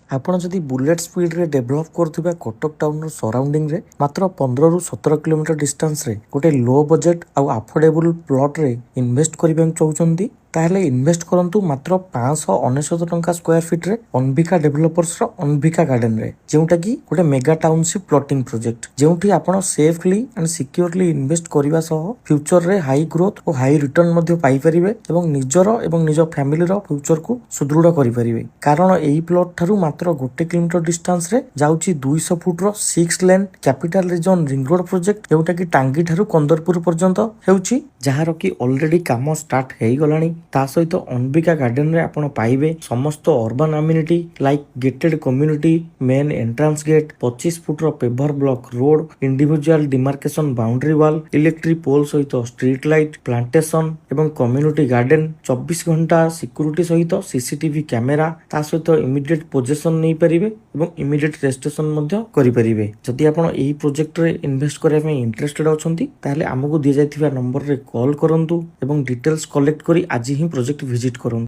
ଆପଣ ଯଦି bullet ସ୍ପିଡରେ develop କରୁଥିବା କଟକ ଟାଉନର ସରାଉଣ୍ଡିଂରେ ମାତ୍ର 15ରୁ 17 କିଲୋମିଟର ଡିଷ୍ଟାନ୍ସରେ ଗୋଟେ ଲୋ ବଜେଟ୍ ଆଉ ଆଫୋର୍ଡେବଲ ପ୍ଲଟରେ ଇନଭେଷ୍ଟ କରିବାକୁ ଚାହୁଁଛନ୍ତି ତାହେଲେ ଇନଭେଷ୍ଟ କରନ୍ତୁ ମାତ୍ର 599 ଟଙ୍କା ସ୍କୋୟାର ଫିଟ୍ରେ ଅନଭିକା ଡେଭଲପର୍ସର ଅନଭିକା ଗାର୍ଡେନରେ, ଯେଉଁଟାକି ଗୋଟେ ମେଗା ଟାଉନସିପ୍ ପ୍ଲଟିଂ ପ୍ରୋଜେକ୍ଟ, ଯେଉଁଠି ଆପଣ ସେଫଲି ଆଣ୍ଡ ସିକ୍ୟୁରଲି ଇନଭେଷ୍ଟ କରିବା ସହ ଫ୍ୟୁଚରରେ ହାଇ ଗ୍ରୋଥ ଓ ହାଇ ରିଟର୍ନ ମଧ୍ୟ ପାଇପାରିବେ ଏବଂ ନିଜର ଏବଂ ନିଜ ଫ୍ୟାମିଲିର ଫ୍ୟୁଚରକୁ ସୁଦୃଢ଼ କରିପାରିବେ। କାରଣ ଏହି ପ୍ଲଟ ଠାରୁ ମାତ୍ର 1 କିଲୋମିଟର ଡିଷ୍ଟାନ୍ସରେ ଯାଉଛି 200 ଫୁଟର 6 lane capital region ring road project, ଯେଉଁଟାକି ଟାଙ୍ଗୀ ଠାରୁ କନ୍ଦରପୁର ପର୍ଯ୍ୟନ୍ତ ହେଉଛି, ଯାହାର କି ଅଲରେଡି କାମ ଷ୍ଟାର୍ଟ ହେଇଗଲାଣି। ତା ସହିତ ଅନବିକା ଗାର୍ଡେନରେ ଆପଣ ପାଇବେ ସମସ୍ତ urban amenity like gated community, main entrance gate, 25 ଫୁଟର paver block road, individual demarcation boundary wall, electric pole ସହିତ ଷ୍ଟ୍ରିଟ୍ ଲାଇଟ୍, ପ୍ଲାଣ୍ଟେସନ ଏବଂ କମ୍ୟୁନିଟି ଗାର୍ଡେନ, 24 ଘଣ୍ଟା ସିକ୍ୟୁରିଟି ସହିତ ସିସିଟିଭି କ୍ୟାମେରା, ତା ସହିତ ଇମିଡିଏଟ ପୋଜେସନ ନେଇପାରିବେ ଏବଂ ଇମିଡିଏଟ ରେଜିଷ୍ଟ୍ରେସନ ମଧ୍ୟ କରିପାରିବେ। ଯଦି ଆପଣ ଏହି ପ୍ରୋଜେକ୍ଟରେ ଇନଭେଷ୍ଟ କରିବା ପାଇଁ ଇଣ୍ଟରେଷ୍ଟେଡ ଅଛନ୍ତି ତାହେଲେ ଆମକୁ ଦିଆଯାଇଥିବା ନମ୍ବରରେ କଲ୍ କରନ୍ତୁ ଏବଂ ଡିଟେଲ୍ସ କଲେକ୍ଟ କରି ଆଜି ହିଁ ପ୍ରୋଜେକ୍ଟ ଭିଜିଟ୍ କରନ୍ତୁ।